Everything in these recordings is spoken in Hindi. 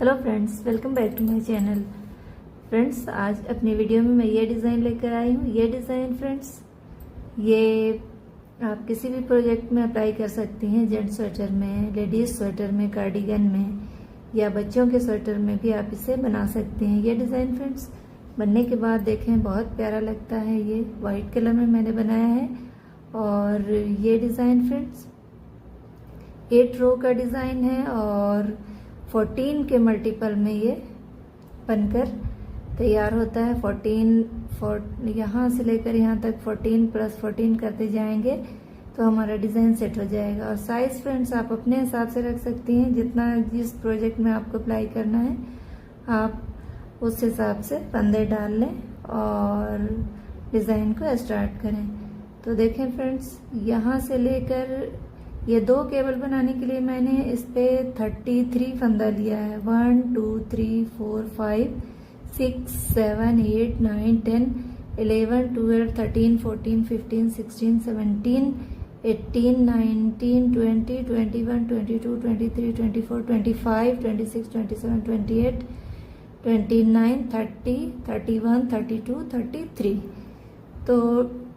Hello friends, welcome back to my channel. Friends, आज अपनी वीडियो में मैं ये डिज़ाइन लेकर आई हूँ। ये डिज़ाइन फ्रेंड्स, ये आप किसी भी प्रोजेक्ट में अप्लाई कर सकती हैं। जेंट्स स्वेटर में, लेडीज स्वेटर में, कार्डिगन में या बच्चों के स्वेटर में भी आप इसे बना सकते हैं। ये डिज़ाइन फ्रेंड्स बनने के बाद देखें बहुत प्यारा लगता है। ये वाइट कलर में मैंने बनाया है। और ये डिज़ाइन फ्रेंड्स 8 रो का डिज़ाइन है और 14 के मल्टीपल में ये बनकर तैयार होता है। 14 यहाँ से लेकर यहाँ तक 14 + 14 करते जाएंगे तो हमारा डिज़ाइन सेट हो जाएगा। और साइज फ्रेंड्स आप अपने हिसाब से रख सकती हैं, जितना जिस प्रोजेक्ट में आपको अप्लाई करना है आप उस हिसाब से फंदे डाल लें और डिज़ाइन को स्टार्ट करें। तो देखें फ्रेंड्स, यहाँ से लेकर ये 2 केबल बनाने के लिए मैंने इस पे 33 फंदा लिया है। 1 2 3 4 5 6 7 8 9 10 11 12 13 14 15 16 17 18 19 20 21 22 23 24 25 26 27 28 29 30 31 32 33। तो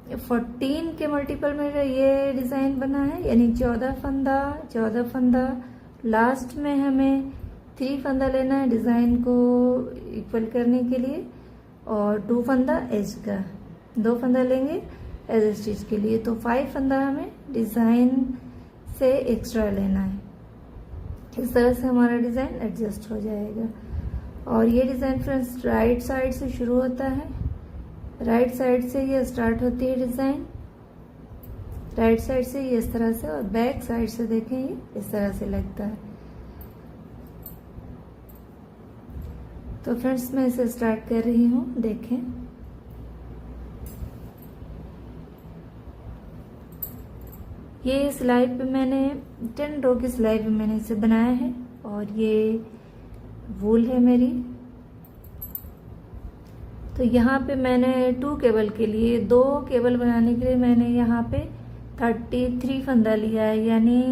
14 के मल्टीपल में ये डिज़ाइन बना है, यानी 14 फंदा। लास्ट में हमें 3 फंदा लेना है डिज़ाइन को इक्वल करने के लिए और 2 फंदा एज का, 2 फंदा लेंगे एज स्टिच के लिए। तो 5 फंदा हमें डिज़ाइन से एक्स्ट्रा लेना है। इस तरह से हमारा डिज़ाइन एडजस्ट हो जाएगा। और ये डिज़ाइन फ्रेंड्स राइट साइड से शुरू होता है। राइट साइड से ये स्टार्ट होती है डिज़ाइन, राइट साइड से ये इस तरह से, और बैक साइड से देखें ये इस तरह से लगता है। तो फ्रेंड्स मैं इसे स्टार्ट कर रही हूँ, देखें। ये सिलाई पे मैंने 10 रो की सिलाई पे मैंने इसे बनाया है और ये वूल है मेरी। तो यहाँ पे मैंने 2 केबल के लिए, 2 केबल बनाने के लिए मैंने यहाँ पे 33 फंदा लिया है, यानी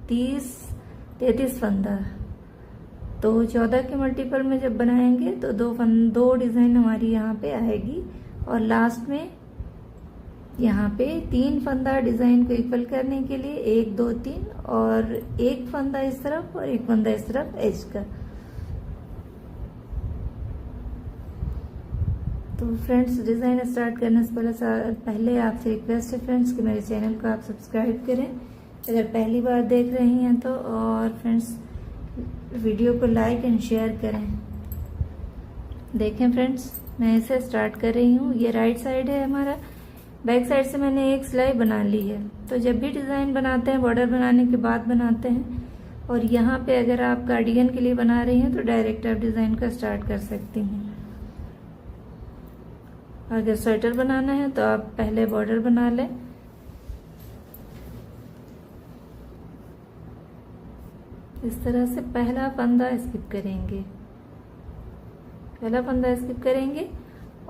33 फंदा। तो 14 के मल्टीपल में जब बनाएंगे तो 2 डिज़ाइन हमारी यहाँ पे आएगी। और लास्ट में यहाँ पे 3 फंदा डिज़ाइन को इक्वल करने के लिए, 1 2 3, और 1 फंदा इस तरफ और 1 फंदा इस तरफ एज का। तो फ्रेंड्स डिज़ाइन स्टार्ट करने से पहले आपसे रिक्वेस्ट है फ्रेंड्स कि मेरे चैनल को आप सब्सक्राइब करें अगर पहली बार देख रही हैं तो, और फ्रेंड्स वीडियो को लाइक एंड शेयर करें। देखें फ्रेंड्स, मैं इसे स्टार्ट कर रही हूँ। ये राइट साइड है हमारा। बैक साइड से मैंने एक सिलाई बना ली है। तो जब भी डिज़ाइन बनाते हैं बॉर्डर बनाने के बाद बनाते हैं। और यहाँ पे अगर आप कार्डिगन के लिए बना रही हैं तो डायरेक्ट आप डिज़ाइन का स्टार्ट कर सकती हैं। अगर स्वेटर बनाना है तो आप पहले बॉर्डर बना लें। इस तरह से पहला फंदा स्किप करेंगे, पहला फंदा स्किप करेंगे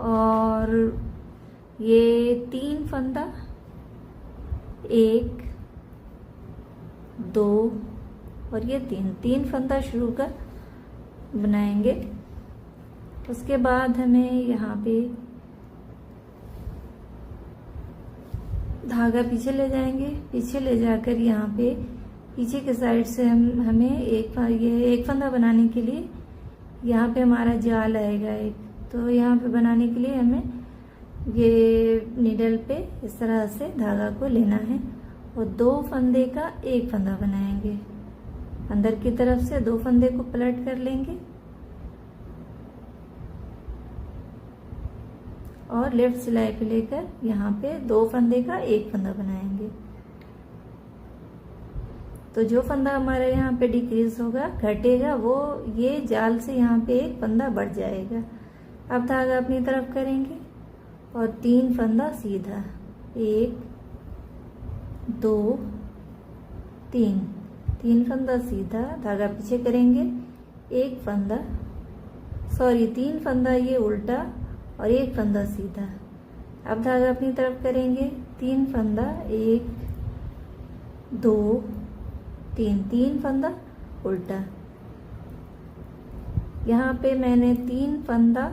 और ये 3 फंदा, 1 2 और ये 3 फंदा शुरू का बनाएंगे। उसके बाद हमें यहाँ पे धागा पीछे ले जाएंगे। पीछे ले जाकर यहाँ पे पीछे के साइड से हमें एक फंदा बनाने के लिए यहाँ पे हमारा जाल आएगा एक। तो यहाँ पे बनाने के लिए हमें ये नीडल पे इस तरह से धागा को लेना है और 2 फंदे का 1 फंदा बनाएंगे। अंदर की तरफ से 2 फंदे को पलट कर लेंगे और लेफ्ट सिलाई पे लेकर यहाँ पे 2 फंदे का 1 फंदा बनाएंगे। तो जो फंदा हमारे यहाँ पे डिक्रीज होगा, घटेगा, वो ये जाल से यहाँ पे 1 फंदा बढ़ जाएगा। अब धागा अपनी तरफ करेंगे और 3 फंदा सीधा, 1 2 3 फंदा सीधा, धागा पीछे करेंगे, 1 फंदा, 3 फंदा ये उल्टा और 1 फंदा सीधा। अब धागा अपनी तरफ करेंगे, 3 फंदा, 1 2 3 फंदा उल्टा, यहाँ पे मैंने 3 फंदा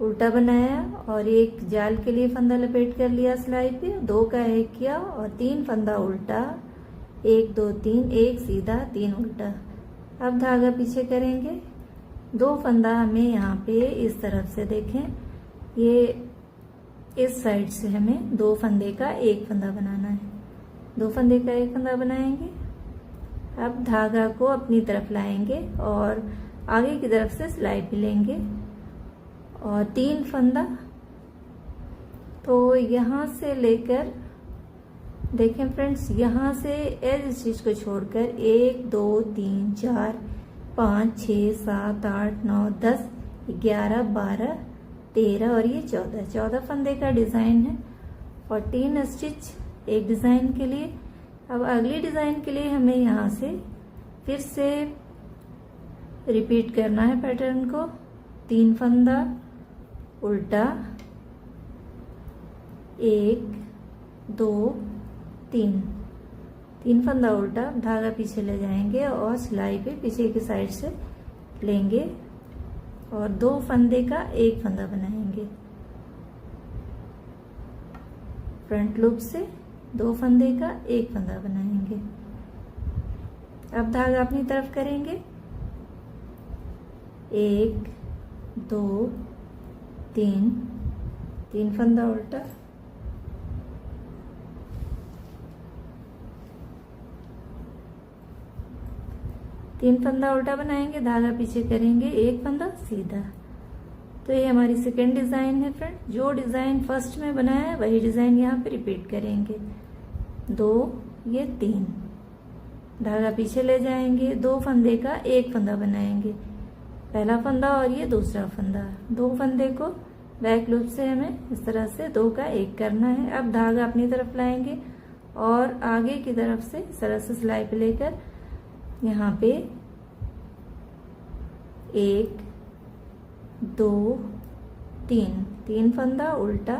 उल्टा बनाया और एक जाल के लिए फंदा लपेट कर लिया सिलाई पे, 2 का 1 किया और 3 फंदा उल्टा, 1 2 3, 1 सीधा 3 उल्टा। अब धागा पीछे करेंगे, 2 फंदा हमें यहाँ पे इस तरफ से देखें, ये इस साइड से हमें 2 फंदे का 1 फंदा बनाना है, 2 फंदे का 1 फंदा बनाएंगे। अब धागा को अपनी तरफ लाएंगे और आगे की तरफ से सिलाई पे लेंगे और 3 फंदा, तो यहाँ से लेकर देखें फ्रेंड्स, यहाँ से एज स्टिच को छोड़कर 1 2 3 4 5 6 7 8 9 10 11 12 13 और ये 14 फंदे का डिजाइन है, 14 स्टिच एक डिजाइन के लिए। अब अगली डिजाइन के लिए हमें यहाँ से फिर से रिपीट करना है पैटर्न को, 3 फंदा उल्टा, 1 2 3, 3 फंदा उल्टा, धागा पीछे ले जाएंगे और सिलाई पे पीछे की साइड से लेंगे और 2 फंदे का 1 फंदा बनाएंगे, फ्रंट लूप से 2 फंदे का 1 फंदा बनाएंगे। अब धागा अपनी तरफ करेंगे, 1 2 3, 3 फंदा उल्टा, 3 फंदा उल्टा बनाएंगे, धागा पीछे करेंगे, 1 फंदा सीधा। तो ये हमारी सेकेंड डिजाइन है फ्रेंड। जो डिजाइन फर्स्ट में बनाया है वही डिजाइन यहाँ पे रिपीट करेंगे, 2 ये 3, धागा पीछे ले जाएंगे, 2 फंदे का 1 फंदा बनाएंगे, पहला फंदा और ये दूसरा फंदा, 2 फंदे को बैक लूप से हमें इस तरह से 2 का 1 करना है। अब धागा अपनी तरफ लाएंगे और आगे की तरफ से इस तरह से सिलाई पे लेकर यहाँ पे 1 2 3, 3 फंदा उल्टा,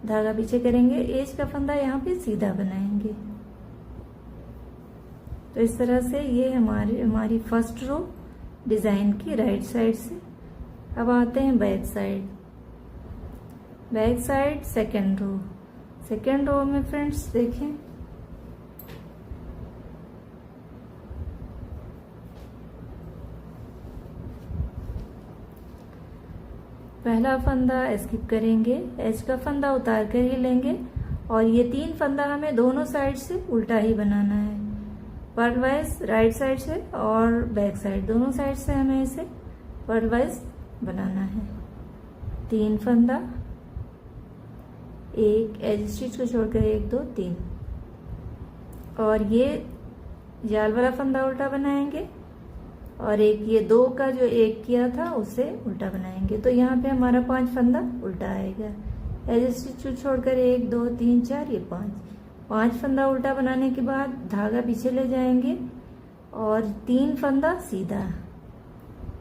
धागा पीछे करेंगे, एज का फंदा यहाँ पे सीधा बनाएंगे। तो इस तरह से ये हमारी फर्स्ट रो डिजाइन की राइट साइड से। अब आते हैं back side. Back side second row, second row में फ्रेंड्स देखें, पहला फंदा स्किप करेंगे, एज का फंदा उतार कर ही लेंगे और ये 3 फंदा हमें दोनों साइड से उल्टा ही बनाना है, पर्ल वाइज राइट साइड से और बैक साइड दोनों साइड से हमें इसे पर्ल वाइज बनाना है। 3 फंदा, 1 एज स्टिच को छोड़कर 1 2 3 और ये जाल वाला फंदा उल्टा बनाएंगे और एक ये 2 का जो 1 किया था उसे उल्टा बनाएंगे। तो यहाँ पे हमारा 5 फंदा उल्टा आएगा, एज स्टिच छोड़कर 1 2 3 4 ये 5 फंदा उल्टा बनाने के बाद धागा पीछे ले जाएंगे और 3 फंदा सीधा,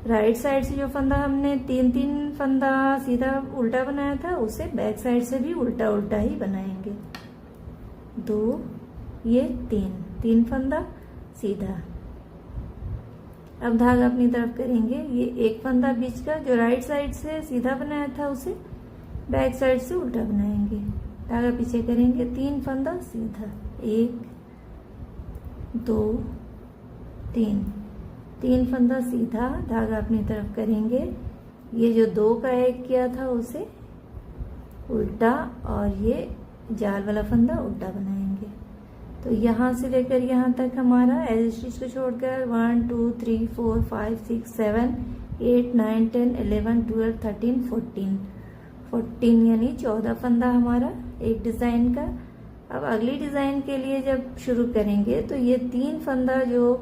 राइट साइड से जो फंदा हमने 3 फंदा सीधा उल्टा बनाया था उसे बैक साइड से भी उल्टा उल्टा ही बनाएंगे। 2 ये 3 फंदा सीधा। अब धागा अपनी तरफ करेंगे, ये 1 फंदा बीच का जो राइट साइड से सीधा बनाया था उसे बैक साइड से उल्टा बनाएंगे, धागा पीछे करेंगे, 3 फंदा सीधा, 1 2 3 फंदा सीधा, धागा अपनी तरफ करेंगे, ये जो 2 का 1 किया था उसे उल्टा और ये जाल वाला फंदा उल्टा बनाएंगे। तो यहाँ से लेकर यहाँ तक हमारा एज स्टिच को छोड़कर 1 2 3 4 5 6 7 8 9 10 11 12 13 14 यानी 14 फंदा हमारा एक डिजाइन का। अब अगली डिजाइन के लिए जब शुरू करेंगे तो ये 3 फंदा जो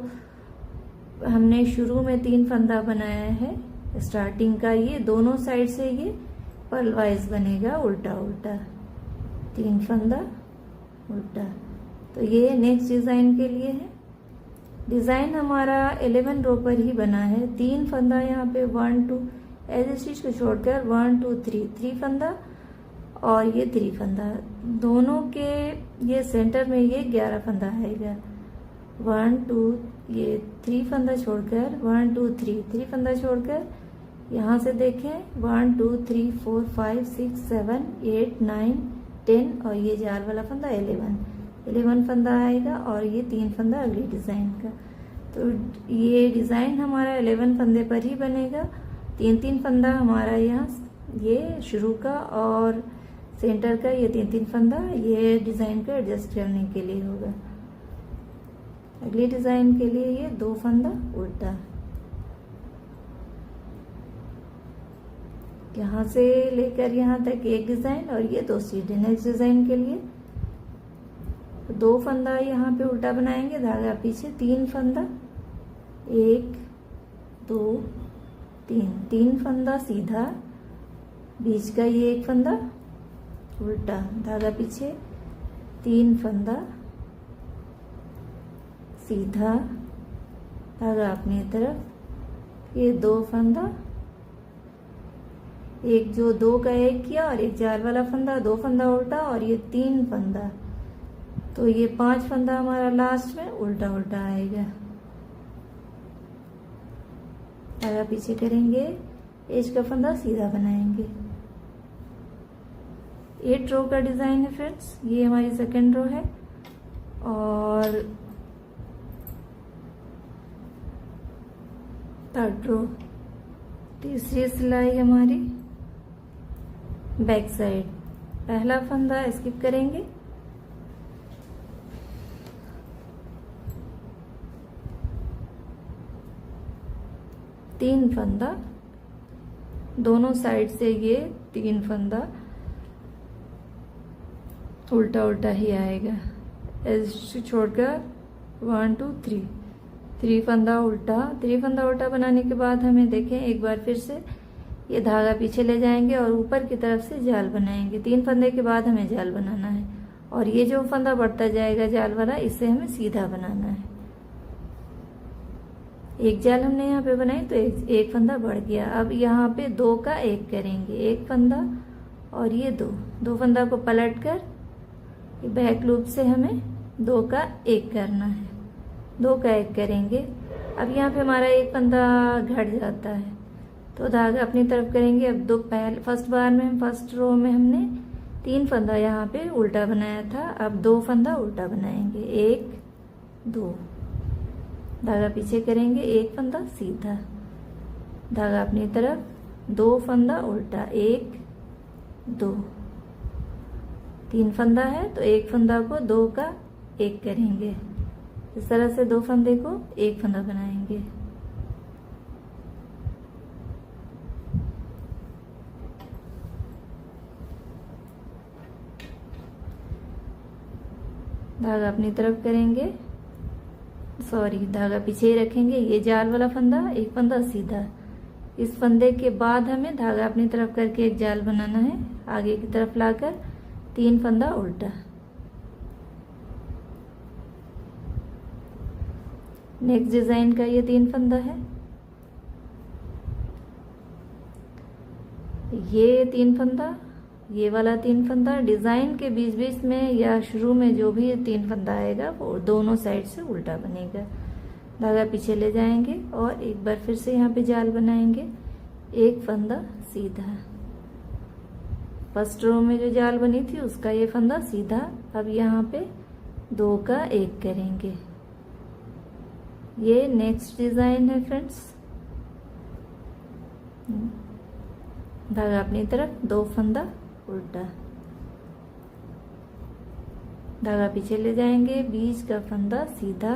हमने शुरू में 3 फंदा बनाया है स्टार्टिंग का, ये दोनों साइड से ये पर्ल वाइज बनेगा, उल्टा उल्टा 3 फंदा उल्टा। तो ये नेक्स्ट डिजाइन के लिए है। डिजाइन हमारा 11 रो पर ही बना है, 3 फंदा यहाँ पे 1 2 एज स्टिच को छोड़कर 1 2 3 फंदा और ये 3 फंदा, दोनों के ये सेंटर में ये 11 फंदा आएगा 1 2 ये 3 फंदा छोड़कर 1 2 3 फंदा छोड़कर यहाँ से देखें 1 2 3 4 5 6 7 8 9 10 और ये जाल वाला फंदा 11 फंदा आएगा और ये 3 फंदा अगली डिज़ाइन का। तो ये डिज़ाइन हमारा 11 फंदे पर ही बनेगा। 3 फंदा हमारा यहाँ ये शुरू का और सेंटर का ये 3 फंदा ये डिज़ाइन को एडजस्ट करने के लिए होगा। अगली डिज़ाइन के लिए ये 2 फंदा उल्टा, यहाँ से लेकर यहाँ तक एक डिज़ाइन और ये 2 सीधे। नेक्स्ट डिज़ाइन के लिए 2 फंदा यहाँ पे उल्टा बनाएंगे, धागा पीछे, 3 फंदा 1 2 3 फंदा सीधा, बीच का ये 1 फंदा उल्टा, धागा पीछे, 3 फंदा सीधा, धागा अपनी तरफ, ये 2 फंदा, एक जो 2 का 1 किया और एक जाल वाला फंदा, 2 फंदा उल्टा और ये 3 फंदा, तो ये 5 फंदा हमारा लास्ट में उल्टा उल्टा आएगा। धागा पीछे करेंगे, एज का फंदा सीधा बनाएंगे। 8 रो का डिजाइन है फ्रेंड्स, ये हमारी सेकंड रो है और थर्ड रो, तीसरी सिलाई हमारी बैक साइड। पहला फंदा स्किप करेंगे, तीन फंदा, दोनों साइड से ये 3 फंदा उल्टा उल्टा ही आएगा। ऐसे छोड़कर 1 2 3 फंदा उल्टा। 3 फंदा उल्टा बनाने के बाद हमें देखें एक बार फिर से ये धागा पीछे ले जाएंगे और ऊपर की तरफ से जाल बनाएंगे। 3 फंदे के बाद हमें जाल बनाना है और ये जो फंदा बढ़ता जाएगा जाल वाला, इसे हमें सीधा बनाना है। एक जाल हमने यहाँ पे बनाई तो एक फंदा बढ़ गया। अब यहाँ पे 2 का 1 करेंगे, 1 फंदा और ये 2 फंदा को पलट कर बैक लूप से हमें 2 का 1 करना है। 2 का 1 करेंगे। अब यहाँ पे हमारा 1 फंदा घट जाता है तो धागा अपनी तरफ करेंगे। अब फर्स्ट बार में फर्स्ट रो में हमने 3 फंदा यहाँ पे उल्टा बनाया था, अब 2 फंदा उल्टा बनाएंगे, 1 2, धागा पीछे करेंगे, 1 फंदा सीधा, धागा अपनी तरफ, 2 फंदा उल्टा, 1 2, 3 फंदा है तो 1 फंदा को 2 का 1 करेंगे। इस तरह से 2 फंदे को 1 फंदा बनाएंगे। धागा अपनी तरफ करेंगे, धागा पीछे ही रखेंगे। ये जाल वाला फंदा, 1 फंदा सीधा, इस फंदे के बाद हमें धागा अपनी तरफ करके एक जाल बनाना है, आगे की तरफ लाकर 3 फंदा उल्टा। नेक्स्ट डिजाइन का ये 3 फंदा है, ये 3 फंदा, ये वाला 3 फंदा, डिजाइन के बीच बीच में या शुरू में जो भी 3 फंदा आएगा वो दोनों साइड से उल्टा बनेगा। धागा पीछे ले जाएंगे और एक बार फिर से यहाँ पे जाल बनाएंगे, 1 फंदा सीधा, फर्स्ट रो में जो जाल बनी थी उसका ये फंदा सीधा। अब यहाँ पे 2 का 1 करेंगे। ये नेक्स्ट डिजाइन है फ्रेंड्स। धागा अपनी तरफ, 2 फंदा उल्टा, धागा पीछे ले जाएंगे, बीच का फंदा सीधा,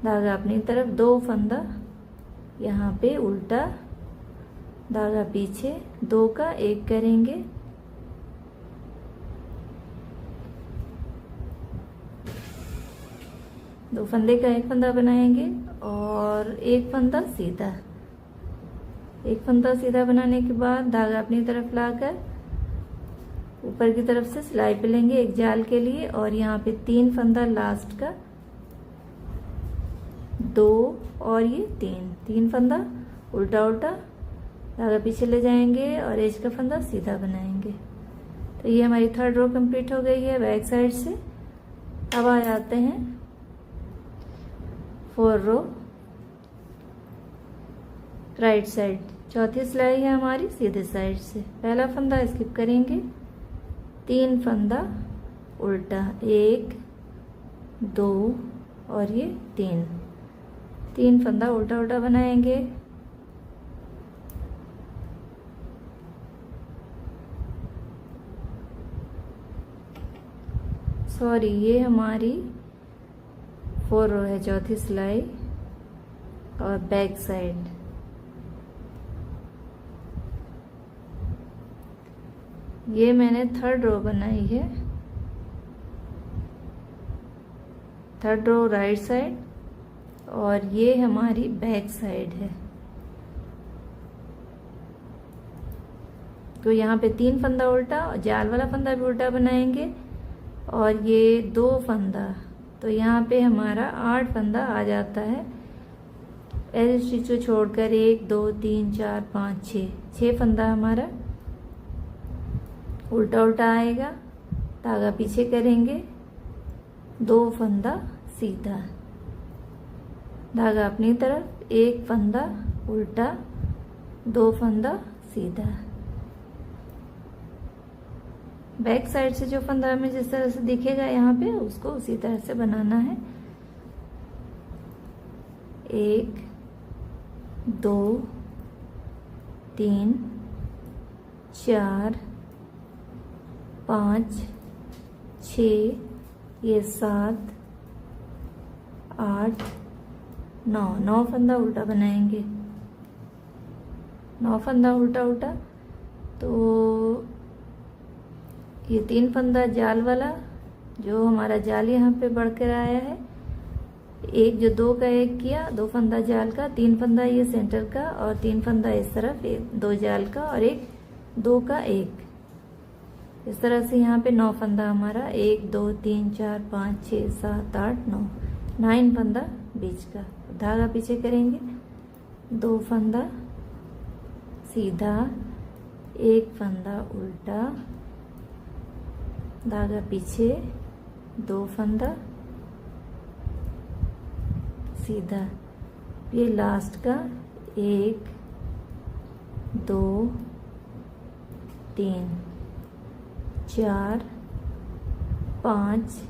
धागा अपनी तरफ, 2 फंदा यहाँ पे उल्टा, धागा पीछे, 2 का 1 करेंगे, दो फंदे का 1 फंदा बनाएंगे और 1 फंदा सीधा। 1 फंदा सीधा बनाने के बाद धागा अपनी तरफ लाकर ऊपर की तरफ से सिलाई पे लेंगे एक जाल के लिए और यहाँ पे 3 फंदा लास्ट का, 2 और ये 3 फंदा उल्टा उल्टा, धागा पीछे ले जाएंगे और एज का फंदा सीधा बनाएंगे। तो ये हमारी थर्ड रो कंप्लीट हो गई है बैक साइड से। अब आ जाते हैं 4 रो राइट साइड। चौथी सिलाई है हमारी सीधे साइड से। पहला फंदा स्किप करेंगे, 3 फंदा उल्टा, 1 2 और ये 3 फंदा उल्टा उल्टा बनाएंगे। सॉरी, ये हमारी 4 रो है, चौथी सिलाई और बैक साइड। ये मैंने 3rd रो बनाई है, 3rd रो राइट साइड और ये हमारी बैक साइड है। तो यहाँ पे 3 फंदा उल्टा और जाल वाला फंदा भी उल्टा बनाएंगे और ये 2 फंदा, तो यहाँ पे हमारा 8 फंदा आ जाता है। एज स्टिच को छोड़कर 1 2 3 4 5 6 फंदा हमारा उल्टा उल्टा आएगा। धागा पीछे करेंगे, 2 फंदा सीधा, धागा अपनी तरफ, 1 फंदा उल्टा, 2 फंदा सीधा। बैक साइड से जो फंदा हमें जिस तरह से दिखेगा यहाँ पे, उसको उसी तरह से बनाना है। 1 2 3 4 5 6, ये 7 8 9 फंदा उल्टा बनाएंगे, 9 फंदा उल्टा उल्टा। तो ये 3 फंदा जाल वाला, जो हमारा जाल यहाँ पे बढ़कर आया है, एक जो 2 का 1 किया, 2 फंदा जाल का, 3 फंदा ये सेंटर का और 3 फंदा इस तरफ, 2 जाल का और 2 का 1। इस तरह से यहाँ पे 9 फंदा हमारा, 1 2 3 4 5 6 7 8 9 फंदा बीच का। धागा पीछे करेंगे, 2 फंदा सीधा, 1 फंदा उल्टा, धागा पीछे, 2 फंदा सीधा। ये लास्ट का 1 2 3 4 5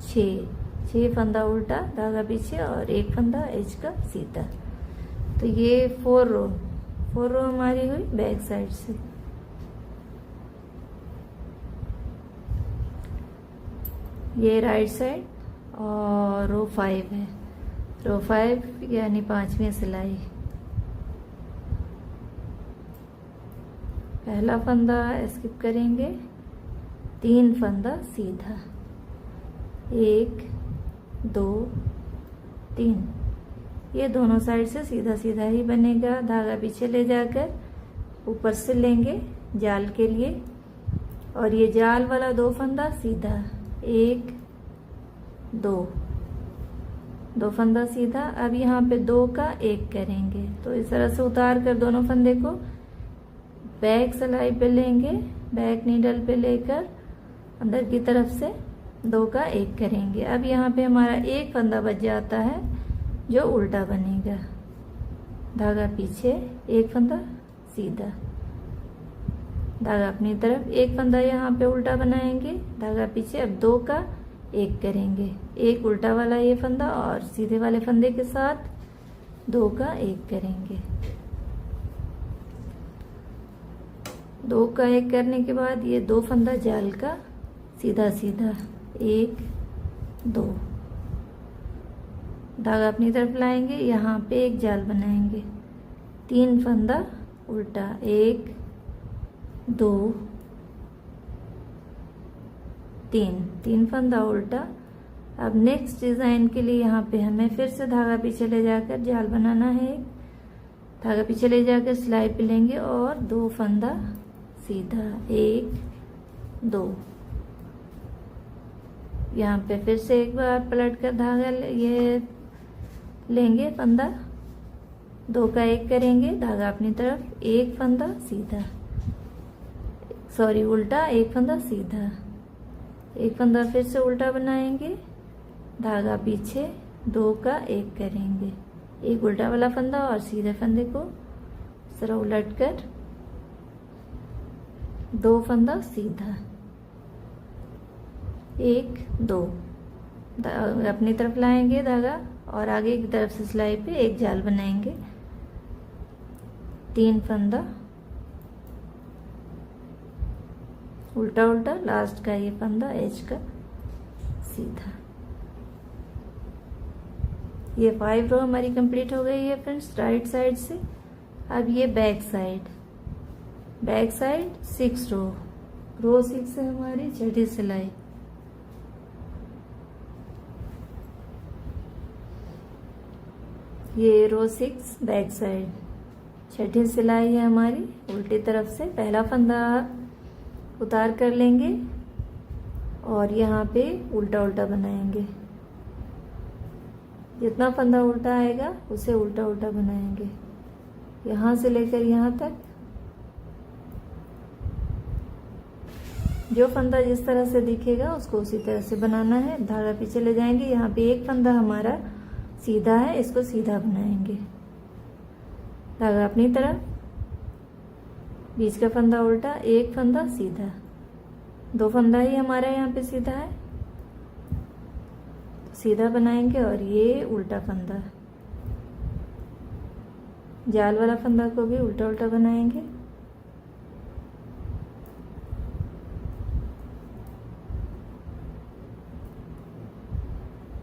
6 फंदा उल्टा, धागा पीछे और 1 फंदा एज का सीधा। तो ये 4 रो हमारी हुई बैक साइड से। ये राइट साइड और रो 5 है, रो 5 यानी 5वीं सिलाई। पहला फंदा स्किप करेंगे, 3 फंदा सीधा, 1 2 3। ये दोनों साइड से सीधा सीधा ही बनेगा। धागा पीछे ले जाकर ऊपर से लेंगे जाल के लिए और ये जाल वाला 2 फंदा सीधा, 1 2 फंदा सीधा। अब यहाँ पे 2 का 1 करेंगे, तो इस तरह से उतार कर दोनों फंदे को बैक सिलाई पे लेंगे, बैक नीडल पे लेकर अंदर की तरफ से 2 का 1 करेंगे। अब यहाँ पे हमारा 1 फंदा बच जाता है जो उल्टा बनेगा। धागा पीछे, 1 फंदा सीधा, धागा अपनी तरफ, 1 फंदा यहाँ पे उल्टा बनाएंगे, धागा पीछे। अब 2 का 1 करेंगे, 1 उल्टा वाला ये फंदा और सीधे वाले फंदे के साथ 2 का 1 करेंगे। 2 का 1 करने के बाद ये 2 फंदा जाल का सीधा सीधा, 1 2, धागा अपनी तरफ लाएंगे, यहाँ पे 1 जाल बनाएंगे, 3 फंदा उल्टा, 1 2 3 फंदा उल्टा। अब नेक्स्ट डिजाइन के लिए यहाँ पे हमें फिर से धागा पीछे ले जाकर जाल बनाना है। धागा पीछे ले जाकर सिलाई पे लेंगे और 2 फंदा सीधा, 1 2। यहाँ पे फिर से एक बार पलट कर धागा ये लेंगे, फंदा, 2 का 1 करेंगे, धागा अपनी तरफ, 1 फंदा सीधा, सॉरी उल्टा, 1 फंदा सीधा, 1 फंदा फिर से उल्टा बनाएंगे, धागा पीछे, 2 का 1 करेंगे, एक उल्टा वाला फंदा और सीधे फंदे को इस तरह उलट कर 2 फंदा सीधा, 1 2 अपनी तरफ लाएंगे धागा और आगे की तरफ से सिलाई पे एक जाल बनाएंगे, 3 फंदा उल्टा उल्टा, लास्ट का ये फंदा एज का सीधा। ये 5 रो हमारी कंप्लीट हो गई है फ्रेंड्स राइट साइड से। अब ये बैक साइड 6 रो 6 है हमारी छठी सिलाई। ये रो 6 बैक साइड छठी सिलाई है हमारी। उल्टी तरफ से पहला फंदा उतार कर लेंगे और यहाँ पे उल्टा उल्टा बनाएंगे, जितना फंदा उल्टा आएगा उसे उल्टा उल्टा बनाएंगे, यहाँ से लेकर यहाँ तक। जो फंदा जिस तरह से दिखेगा उसको उसी तरह से बनाना है। धागा पीछे ले जाएंगे, यहाँ पे एक फंदा हमारा सीधा है, इसको सीधा बनाएंगे, धागा अपनी तरफ, बीच का फंदा उल्टा, एक फंदा सीधा, 2 फंदा ही हमारा यहाँ पे सीधा है, सीधा बनाएंगे और ये उल्टा फंदा, जाल वाला फंदा को भी उल्टा उल्टा बनाएंगे।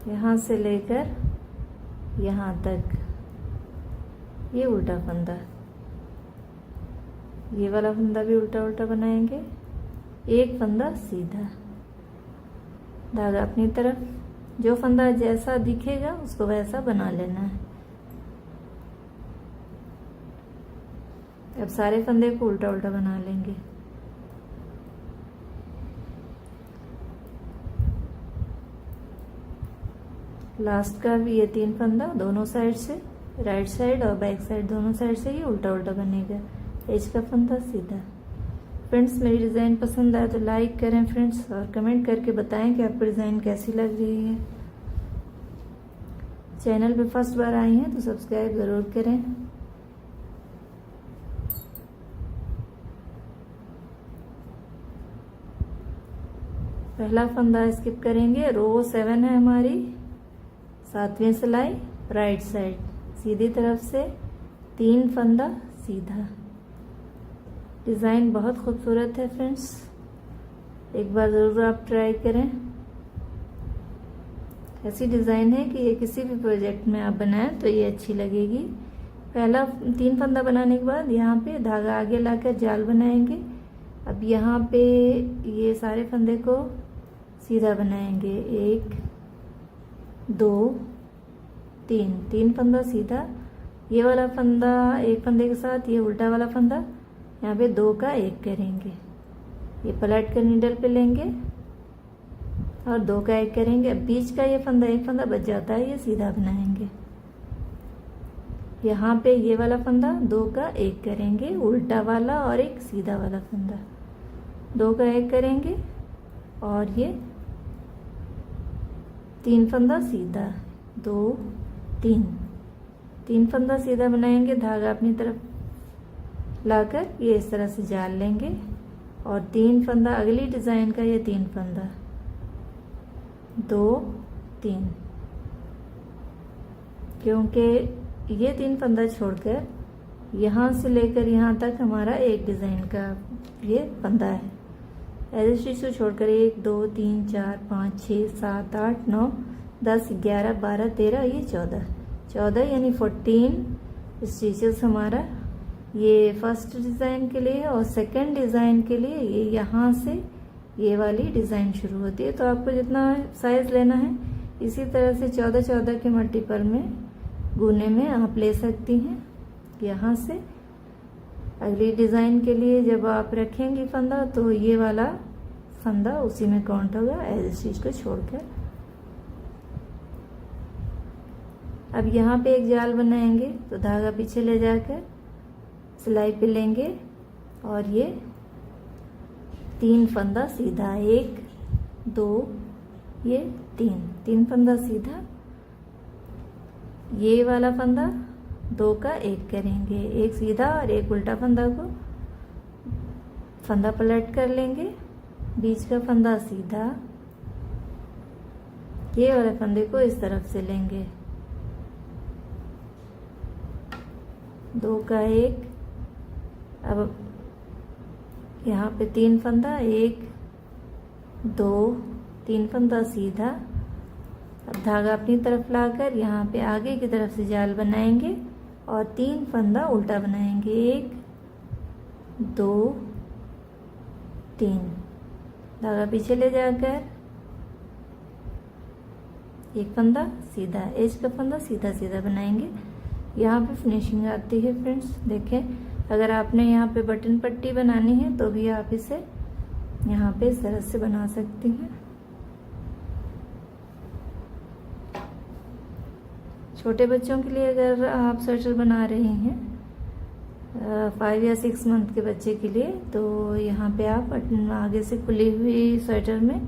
यहाँ से लेकर यहाँ तक ये उल्टा फंदा, ये वाला फंदा भी उल्टा उल्टा बनाएंगे, एक फंदा सीधा, धागा अपनी तरफ, जो फंदा जैसा दिखेगा उसको वैसा बना लेना है। अब सारे फंदे को उल्टा उल्टा बना लेंगे। लास्ट का भी ये 3 फंदा दोनों साइड से, राइट साइड और बैक साइड दोनों साइड से ये उल्टा उल्टा बनेगा, एज का फंदा सीधा। फ्रेंड्स मेरी डिज़ाइन पसंद आए तो लाइक करें फ्रेंड्स, और कमेंट करके बताएं कि आपको डिज़ाइन कैसी लग रही है। चैनल पे फर्स्ट बार आई हैं तो सब्सक्राइब ज़रूर करें। पहला फंदा स्किप करेंगे, रो 7 है हमारी, 7वीं सिलाई राइट साइड, सीधी तरफ से 3 फंदा सीधा। डिज़ाइन बहुत खूबसूरत है फ्रेंड्स, एक बार ज़रूर आप ट्राई करें। ऐसी डिज़ाइन है कि ये किसी भी प्रोजेक्ट में आप बनाएं तो ये अच्छी लगेगी। पहला 3 फंदा बनाने के बाद यहाँ पे धागा आगे लाकर जाल बनाएंगे। अब यहाँ पे ये सारे फंदे को सीधा बनाएंगे, 1 2 3 फंदा सीधा, ये वाला फंदा एक फंदे के साथ ये उल्टा वाला फंदा, यहाँ पे 2 का 1 करेंगे, ये पलट कर नीडल पे लेंगे और 2 का 1 करेंगे। अब बीच का ये फंदा एक फंदा बच जाता है, ये सीधा बनाएंगे। यहाँ पे ये वाला फंदा 2 का 1 करेंगे, उल्टा वाला और एक सीधा वाला फंदा, 2 का 1 करेंगे और ये 3 फंदा सीधा, 2 3 फंदा सीधा बनाएंगे, धागा अपनी तरफ लाकर ये इस तरह से जाल लेंगे और 3 फंदा अगली डिज़ाइन का, ये 3 फंदा, 2 3, क्योंकि ये 3 फंदा छोड़कर यहाँ से लेकर यहाँ तक हमारा एक डिज़ाइन का ये फंदा है। ऐसे स्टिच छोड़कर 1 2 3 4 5 6 7 8 9 10 11 12 13, ये 14 यानी 14 स्टिचेस हमारा ये फर्स्ट डिज़ाइन के लिए और सेकंड डिज़ाइन के लिए ये यहाँ से ये वाली डिज़ाइन शुरू होती है। तो आपको जितना साइज लेना है इसी तरह से 14 के मल्टीपल में गुने में आप ले सकती हैं। यहाँ से अगली डिज़ाइन के लिए जब आप रखेंगी फंदा तो ये वाला फंदा उसी में काउंट होगा एज स्टिच को छोड़कर। अब यहाँ पे एक जाल बनाएंगे तो धागा पीछे ले जाकर सिलाई पे लेंगे और ये 3 फंदा सीधा, 1 2 ये 3 फंदा सीधा ये वाला फंदा 2 का 1 करेंगे, एक सीधा और एक उल्टा फंदा को फंदा पलट कर लेंगे, बीच का फंदा सीधा, ये वाले फंदे को इस तरफ से लेंगे, 2 का 1। अब यहाँ पे 3 फंदा, 1 2 3 फंदा सीधा। अब धागा अपनी तरफ लाकर यहाँ पे आगे की तरफ से जाल बनाएंगे और 3 फंदा उल्टा बनाएंगे, 1 2 3। धागा पीछे ले जाकर एक फंदा सीधा, एज का फंदा सीधा सीधा बनाएंगे। यहाँ पे फिनिशिंग आती है फ्रेंड्स। देखें, अगर आपने यहाँ पे बटन पट्टी बनानी है तो भी आप इसे यहाँ पे इस तरह से बना सकती हैं। छोटे बच्चों के लिए अगर आप स्वेटर बना रही हैं 5 या 6 मंथ के बच्चे के लिए, तो यहाँ पे आप बटन आगे से खुली हुई स्वेटर में,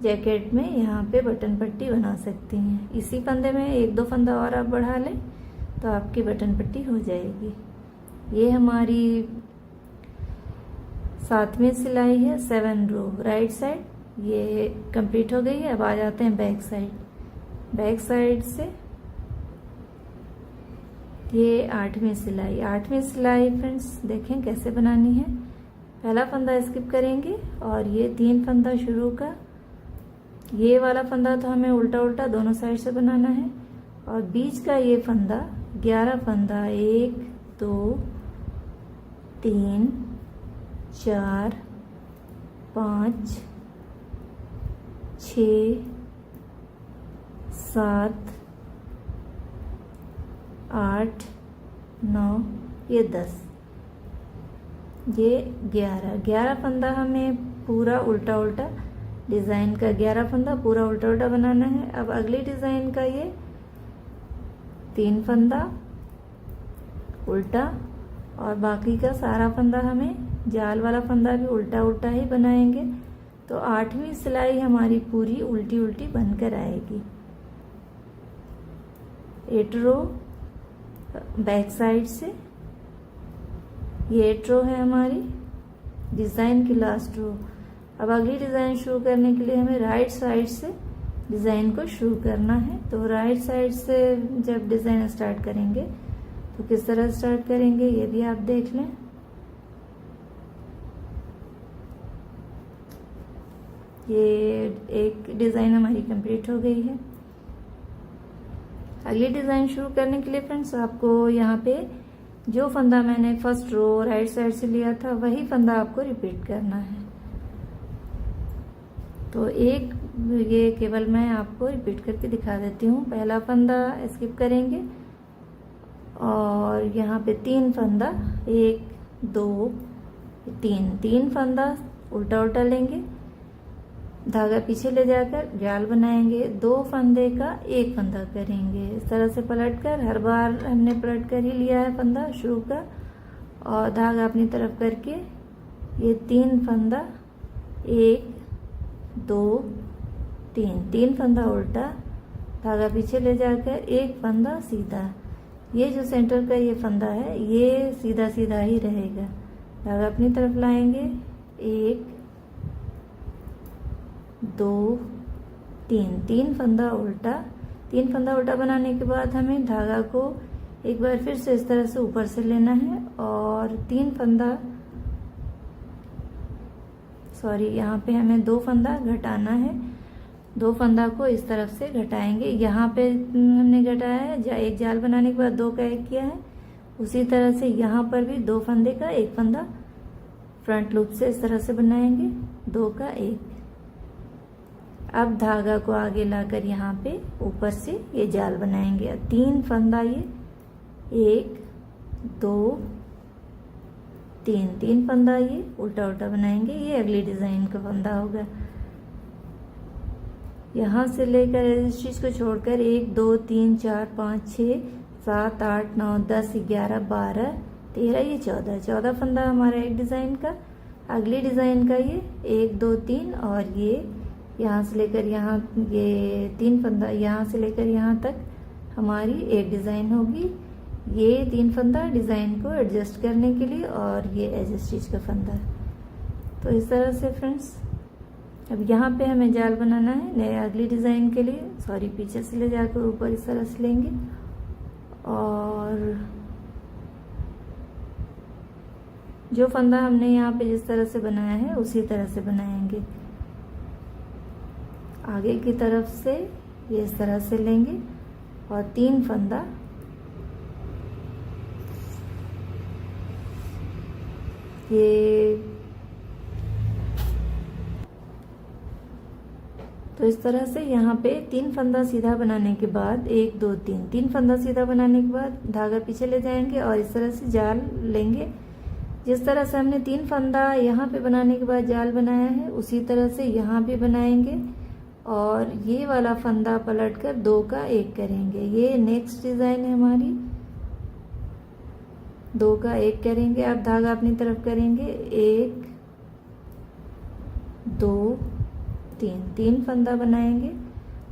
जैकेट में यहाँ पे बटन पट्टी बना सकती हैं। इसी फंदे में 1-2 फंदा और आप बढ़ा लें तो आपकी बटन पट्टी हो जाएगी। ये हमारी 7वीं सिलाई है, 7 रो राइट साइड, ये कंप्लीट हो गई है। अब आ जाते हैं बैक साइड। बैक साइड से ये 8वीं सिलाई। 8वीं सिलाई फ्रेंड्स देखें कैसे बनानी है। पहला फंदा स्किप करेंगे और ये 3 फंदा शुरू का, ये वाला फंदा तो हमें उल्टा उल्टा दोनों साइड से बनाना है, और बीच का ये फंदा 11 फंदा, 1 2 3 4 5 6 7 8 9, ये 10, ये 11 फंदा हमें पूरा उल्टा उल्टा डिज़ाइन का 11 फंदा पूरा उल्टा उल्टा बनाना है। अब अगली डिज़ाइन का ये 3 फंदा उल्टा, और बाकी का सारा फंदा हमें जाल वाला फंदा भी उल्टा उल्टा ही बनाएंगे। तो 8वीं सिलाई हमारी पूरी उल्टी उल्टी बनकर आएगी। 8 रो बैक साइड से, ये 8 रो है हमारी डिज़ाइन की लास्ट रो। अब अगली डिज़ाइन शुरू करने के लिए हमें राइट साइड से डिज़ाइन को शुरू करना है। तो राइट साइड से जब डिज़ाइन स्टार्ट करेंगे तो किस तरह स्टार्ट करेंगे ये भी आप देख लें। ये एक डिज़ाइन हमारी कंप्लीट हो गई है। अगली डिज़ाइन शुरू करने के लिए फ्रेंड्स आपको यहाँ पे जो फंदा मैंने फर्स्ट रो राइट साइड से लिया था वही फंदा आपको रिपीट करना है। तो एक ये केवल मैं आपको रिपीट करके दिखा देती हूँ। पहला फंदा स्किप करेंगे और यहाँ पे 3 फंदा, 1 2 3 फंदा उल्टा उल्टा लेंगे, धागा पीछे ले जाकर जाल बनाएंगे, 2 फंदे का 1 फंदा करेंगे। इस तरह से पलटकर, हर बार हमने पलट कर ही लिया है फंदा शुरू का, और धागा अपनी तरफ करके ये 3 फंदा, 1 2 3 फंदा उल्टा, धागा पीछे ले जाकर 1 फंदा सीधा। ये जो सेंटर का ये फंदा है ये सीधा सीधा ही रहेगा। धागा अपनी तरफ लाएंगे, 1 2 3 फंदा उल्टा। 3 फंदा उल्टा बनाने के बाद हमें धागा को एक बार फिर से इस तरह से ऊपर से लेना है और 3 फंदा, सॉरी यहाँ पे हमें 2 फंदा घटाना है। 2 फंदा को इस तरफ से घटाएंगे। यहाँ पे हमने घटाया है, एक जाल बनाने के बाद 2 का 1 किया है, उसी तरह से यहाँ पर भी 2 फंदे का 1 फंदा फ्रंट लूप से इस तरह से बनाएंगे, 2 का 1। अब धागा को आगे लाकर यहाँ पे ऊपर से ये जाल बनाएंगे। 3 फंदा, ये 1 2 3 फंदा ये उल्टा उल्टा बनाएंगे। ये अगली डिजाइन का फंदा होगा। यहाँ से लेकर इस चीज को छोड़कर 1 2 3 4 5 6 7 8 9 10 11 12 13, ये 14 फंदा हमारा एक डिजाइन का। अगली डिजाइन का ये 1 2 3 और ये यहाँ से लेकर यहाँ ये 3 फंदा, यहाँ से लेकर यहाँ तक हमारी एक डिज़ाइन होगी। ये 3 फंदा डिज़ाइन को एडजस्ट करने के लिए और ये एज स्टिच का फंदा। तो इस तरह से फ्रेंड्स अब यहाँ पे हमें जाल बनाना है नए अगली डिज़ाइन के लिए। सॉरी, पीछे से ले जाकर ऊपर इस तरह से लेंगे और जो फंदा हमने यहाँ पे जिस तरह से बनाया है उसी तरह से बनाएंगे। आगे की तरफ से ये इस तरह से लेंगे और 3 फंदा ये तो इस तरह से यहाँ पे 3 फंदा सीधा बनाने के बाद 1 2 3 फंदा सीधा बनाने के बाद धागा पीछे ले जाएंगे और इस तरह से जाल लेंगे। जिस तरह से हमने 3 फंदा यहाँ पे बनाने के बाद जाल बनाया है उसी तरह से यहाँ भी बनाएंगे और ये वाला फंदा पलटकर 2 का 1 करेंगे। ये नेक्स्ट डिज़ाइन है हमारी। 2 का 1 करेंगे। आप धागा अपनी तरफ करेंगे 1 2 3 फंदा बनाएंगे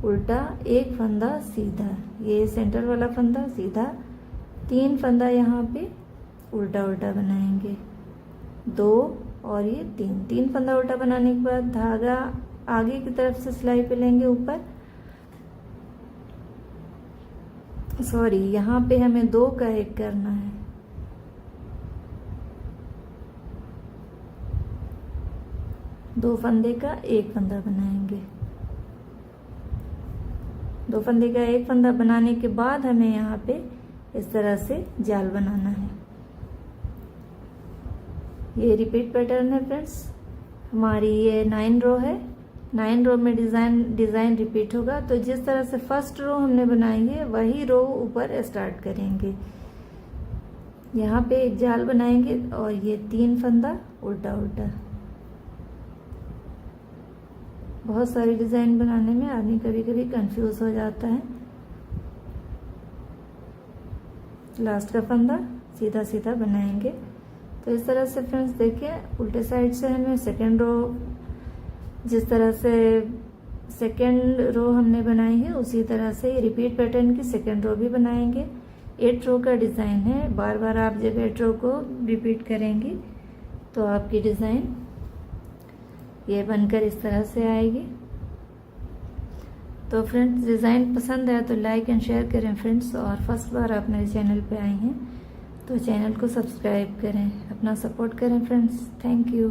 उल्टा, 1 फंदा सीधा, ये सेंटर वाला फंदा सीधा, 3 फंदा यहाँ पे उल्टा उल्टा बनाएंगे 2 और ये 3 फंदा उल्टा बनाने के बाद धागा आगे की तरफ से सिलाई पे लेंगे ऊपर। सॉरी, यहाँ पे हमें 2 का 1 करना है। दो फंदे का 1 फंदा बनाएंगे। 2 फंदे का 1 फंदा बनाने के बाद हमें यहाँ पे इस तरह से जाल बनाना है। ये रिपीट पैटर्न है फ्रेंड्स। हमारी ये 9 रो है। 9 रो में डिज़ाइन रिपीट होगा। तो जिस तरह से फर्स्ट रो हमने बनाई है वही रो ऊपर स्टार्ट करेंगे। यहाँ पे एक जाल बनाएंगे और ये 3 फंदा उल्टा उल्टा। बहुत सारी डिज़ाइन बनाने में आदमी कभी कभी कंफ्यूज हो जाता है। लास्ट का फंदा सीधा सीधा बनाएंगे। तो इस तरह से फ्रेंड्स देखिए, उल्टे साइड से हमें सेकेंड रो, जिस तरह से सेकेंड रो हमने बनाई है उसी तरह से रिपीट पैटर्न की सेकेंड रो भी बनाएंगे। 8 रो का डिज़ाइन है। बार बार आप जब 8 रो को रिपीट करेंगी तो आपकी डिज़ाइन ये बनकर इस तरह से आएगी। तो फ्रेंड्स, डिज़ाइन पसंद आया तो लाइक एंड शेयर करें फ्रेंड्स। और फर्स्ट बार आप मेरे चैनल पे आए हैं तो चैनल को सब्सक्राइब करें, अपना सपोर्ट करें फ्रेंड्स। Thank you.